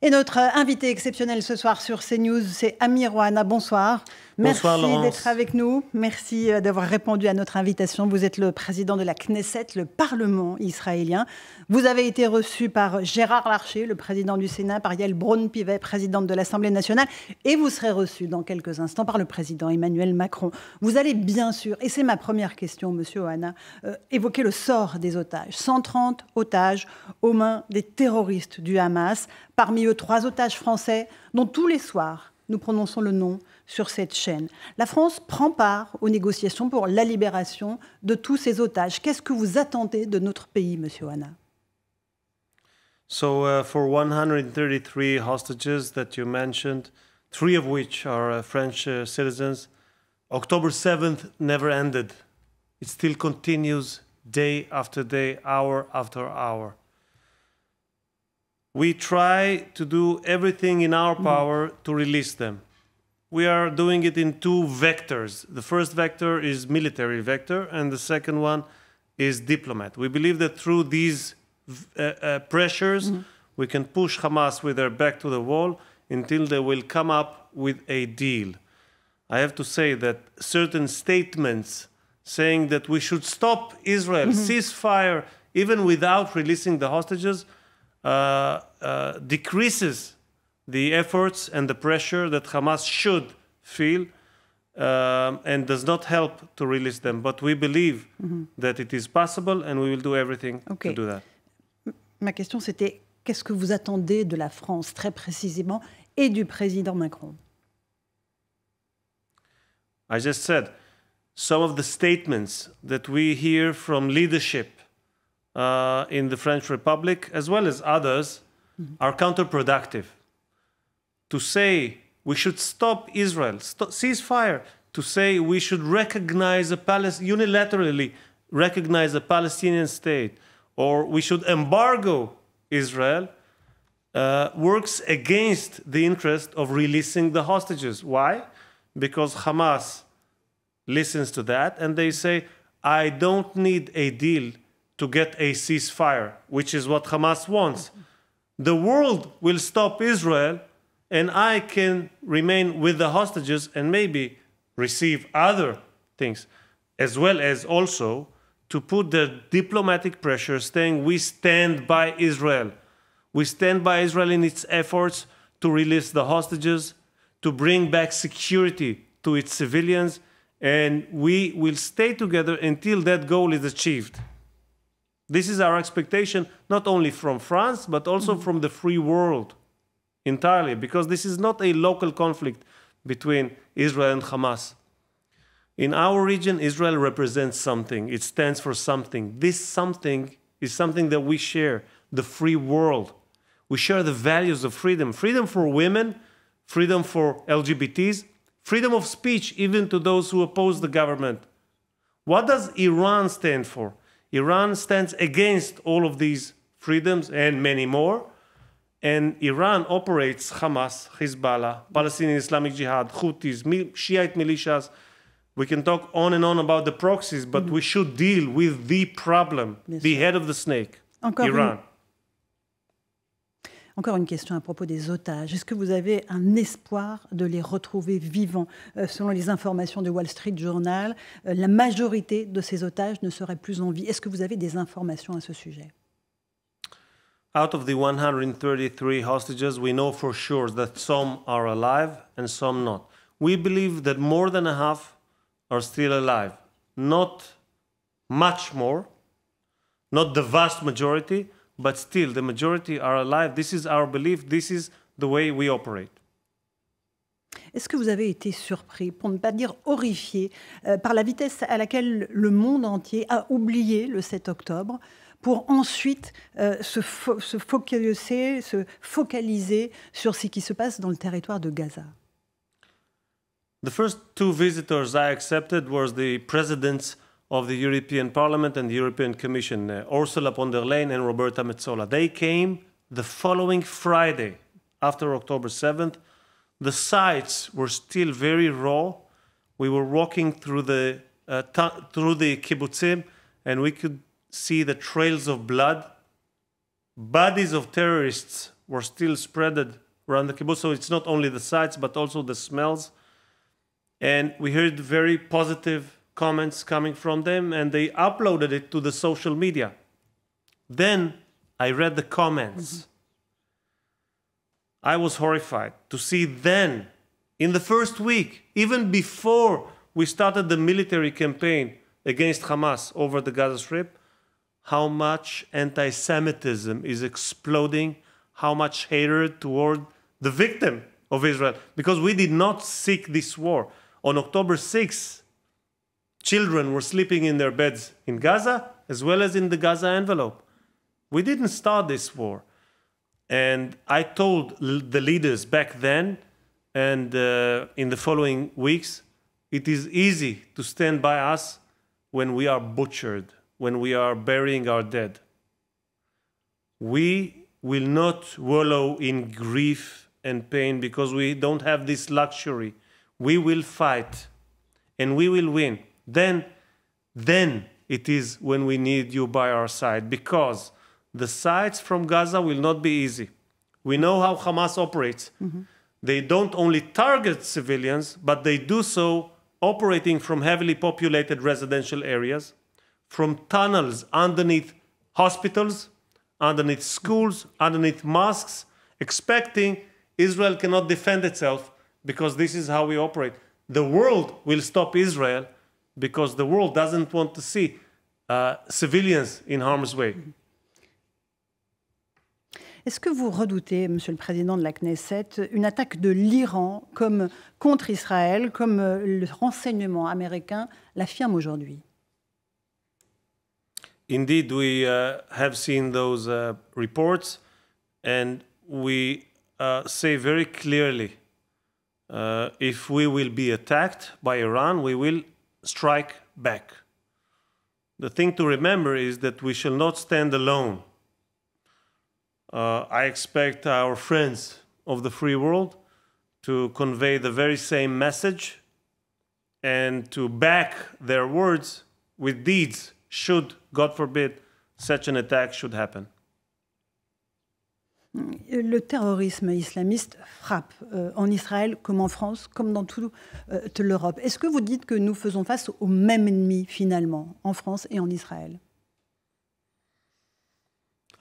Et notre invité exceptionnel ce soir sur Cnews, c'est Amir Oוחana. Bonsoir. Merci d'être avec nous. Merci d'avoir répondu à notre invitation. Vous êtes le président de la Knesset, le Parlement israélien. Vous avez été reçu par Gérard Larcher, le président du Sénat, par Yael Braun-Pivet, présidente de l'Assemblée nationale. Et vous serez reçu dans quelques instants par le président Emmanuel Macron. Vous allez bien sûr, et c'est ma première question, monsieur Oוחana, évoquer le sort des otages. 130 otages aux mains des terroristes du Hamas. Parmi eux, 3 otages français, dont tous les soirs, nous prononçons le nom sur cette chaîne. La France prend part aux négociations pour la libération de tous ces otages. Qu'est-ce que vous attendez de notre pays, monsieur Oוחana? So for 133 hostages that you mentioned, 3 of which are French citizens, October 7th never ended. It still continues day after day, hour after hour. We try to do everything in our power to release them. We are doing it in 2 vectors. The first vector is military vector, and the second one is diplomat. We believe that through these pressures, we can push Hamas with their back to the wall until they will come up with a deal. I have to say that certain statements saying that we should stop Israel, ceasefire, even without releasing the hostages, decreases the efforts and the pressure that Hamas should feel and does not help to release them. But we believe that it is possible and we will do everything to do that. Ma question c'était, qu'est-ce que vous attendez de la France très précisément et du président Macron? I just said, some of the statements that we hear from leadership in the French Republic, as well as others, are counterproductive. To say we should stop Israel, ceasefire, to say we should recognize unilaterally recognize a Palestinian state, or we should embargo Israel, works against the interest of releasing the hostages. Why? Because Hamas listens to that and they say, I don't need a deal to get a ceasefire, which is what Hamas wants. The world will stop Israel and I can remain with the hostages and maybe receive other things, as well as also to put the diplomatic pressure saying we stand by Israel. We stand by Israel in its efforts to release the hostages, to bring back security to its civilians, and we will stay together until that goal is achieved. This is our expectation, not only from France, but also from the free world entirely, because this is not a local conflict between Israel and Hamas. In our region, Israel represents something. It stands for something. This something is something that we share, the free world. We share the values of freedom. Freedom for women, freedom for LGBTs, freedom of speech, even to those who oppose the government. What does Iran stand for? Iran stands against all of these freedoms and many more. And Iran operates Hamas, Hezbollah, Palestinian Islamic Jihad, Houthis, Shiite militias. We can talk on and on about the proxies, but we should deal with the problem, the head of the snake, Iran. Encore une question à propos des otages. Est-ce que vous avez un espoir de les retrouver vivants? Selon les informations du Wall Street Journal, la majorité de ces otages ne seraient plus en vie. Est-ce que vous avez des informations à ce sujet? Out of the 133 hostages, we know for sure that some are alive and some not. We believe that more than a half are still alive. Not much more, not the vast majority, but still the majority are alive. This is our belief. This is the way we operate. Est-ce que vous avez été surpris, pour ne pas dire horrifié, par la vitesse à laquelle le monde entier a oublié le 7 octobre pour ensuite se focaliser sur ce qui se passe dans le territoire de Gaza? The first 2 visitors I accepted was the presidents of the European Parliament and the European Commission, Ursula von der Leyen and Roberta Metsola. They came the following Friday, after October 7th. The sites were still very raw. We were walking through the kibbutzim, and we could see the trails of blood. Bodies of terrorists were still spread around the kibbutz. So it's not only the sights, but also the smells. And we heard very positive comments coming from them, and they uploaded it to the social media. Then I read the comments. I was horrified to see then, in the first week, even before we started the military campaign against Hamas over the Gaza Strip, how much anti-Semitism is exploding, how much hatred toward the victim of Israel, because we did not seek this war. On October 6th, children were sleeping in their beds in Gaza, as well as in the Gaza envelope. We didn't start this war. And I told the leaders back then and in the following weeks, it is easy to stand by us when we are butchered, when we are burying our dead. We will not wallow in grief and pain because we don't have this luxury. We will fight and we will win. Then it is when we need you by our side, because the sights from Gaza will not be easy. We know how Hamas operates. They don't only target civilians, but they do so operating from heavily populated residential areas, from tunnels underneath hospitals, underneath schools, underneath mosques, expecting Israel cannot defend itself because this is how we operate. The world will stop Israel because the world doesn't want to see civilians in harm's way. Est-ce que vous redoutez, Monsieur le Président de la Knesset, une attaque de l'Iran contre Israël, comme le renseignement américain l'affirme aujourd'hui? Indeed, we have seen those reports, and we say very clearly, if we will be attacked by Iran, we will strike back. The thing to remember is that we shall not stand alone. I expect our friends of the free world to convey the very same message and to back their words with deeds should, God forbid, such an attack should happen. Le terrorisme islamiste frappe en Israël comme en France, comme dans toute l'Europe. Est-ce que vous dites que nous faisons face au même ennemi finalement, en France et en Israël?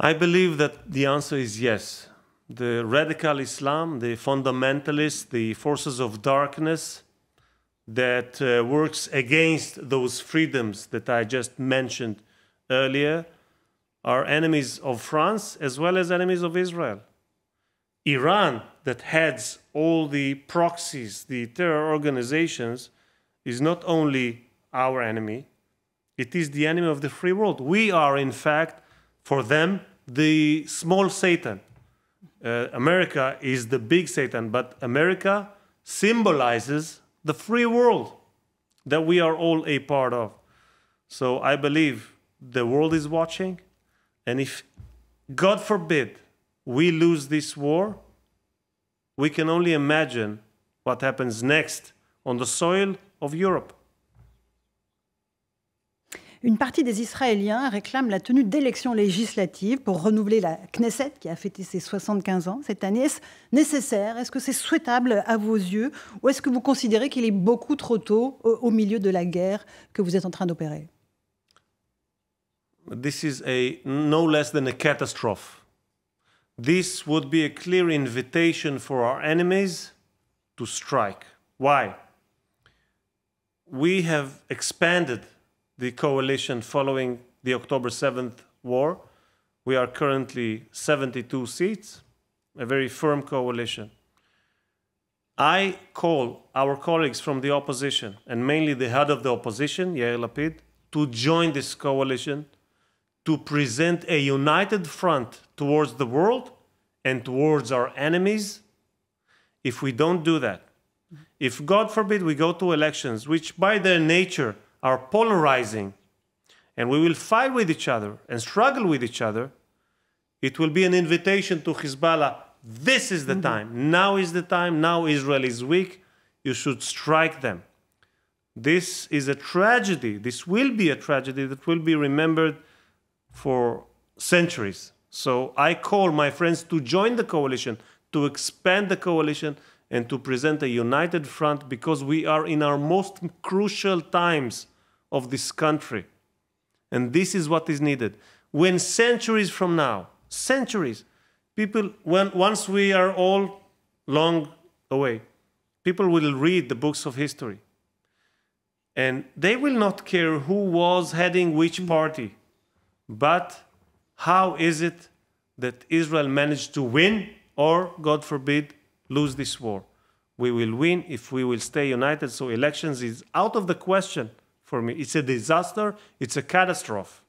I believe that the answer is yes. The radical Islam, the fundamentalists, the forces of darkness that works against those freedoms that I just mentioned earlier are enemies of France as well as enemies of Israel. Iran, that heads all the proxies, the terror organizations, is not only our enemy, it is the enemy of the free world. We are, in fact, for them, the small Satan. America is the big Satan, but America symbolizes the free world that we are all a part of. So I believe the world is watching, and if, God forbid, we lose this war, we can only imagine what happens next on the soil of Europe. Une partie des Israéliens réclament la tenue d'élections législatives pour renouveler la Knesset, qui a fêté ses 75 ans cette année. Est-ce nécessaire? Est-ce que c'est souhaitable à vos yeux? Ou est-ce que vous considérez qu'il est beaucoup trop tôt au milieu de la guerre que vous êtes en train d'opérer? This is no less than a catastrophe. This would be a clear invitation for our enemies to strike. Why? We have expanded the coalition following the October 7th war. We are currently 72 seats, a very firm coalition. I call our colleagues from the opposition, and mainly the head of the opposition, Yair Lapid, to join this coalition, to present a united front towards the world and towards our enemies. If we don't do that, if, God forbid, we go to elections, which by their nature are polarizing, and we will fight with each other and struggle with each other, it will be an invitation to Hezbollah. This is the time. Now is the time. Now Israel is weak. You should strike them. This is a tragedy. This will be a tragedy that will be remembered for centuries. So I call my friends to join the coalition, to expand the coalition, and to present a united front, because we are in our most crucial times of this country. And this is what is needed. When centuries from now, centuries, once we are all long away, people will read the books of history. And they will not care who was heading which party, but how is it that Israel managed to win or, God forbid, lose this war? We will win if we will stay united. So elections is out of the question for me. It's a disaster, it's a catastrophe.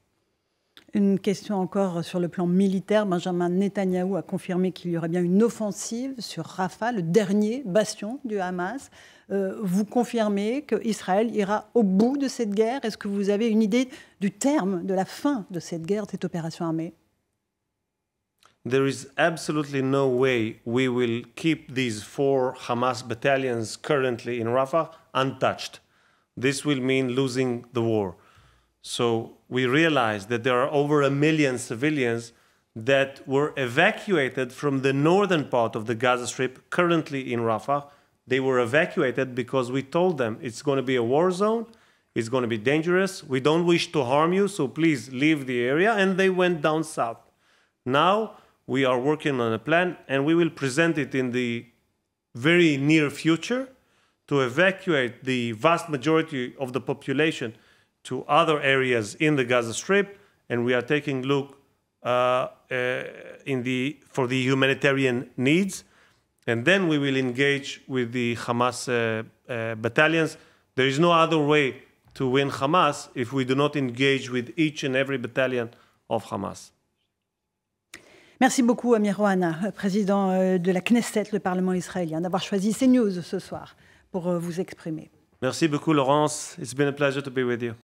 Une question encore sur le plan militaire. Benjamin Netanyahou a confirmé qu'il y aurait bien une offensive sur Rafah, le dernier bastion du Hamas. Vous confirmez qu'Israël ira au bout de cette guerre? Est-ce que vous avez une idée du terme, de la fin de cette guerre, de cette opération armée? There is absolutely no way we will keep these 4 Hamas battalions currently in Rafah untouched. This will mean losing the war. So we realize that there are over 1 million civilians that were evacuated from the northern part of the Gaza Strip, currently in Rafah. They were evacuated because we told them it's going to be a war zone, it's going to be dangerous, we don't wish to harm you, so please leave the area, and they went down south. Now we are working on a plan, and we will present it in the very near future to evacuate the vast majority of the population to other areas in the Gaza Strip, and we are taking a look for the humanitarian needs, and then we will engage with the Hamas battalions. There is no other way to win Hamas if we do not engage with each and every battalion of Hamas. Merci beaucoup, Amir Ohana, président de la Knesset, le Parlement israélien, d'avoir choisi CNews ce soir pour vous exprimer. Merci beaucoup, Laurence. It's been a pleasure to be with you.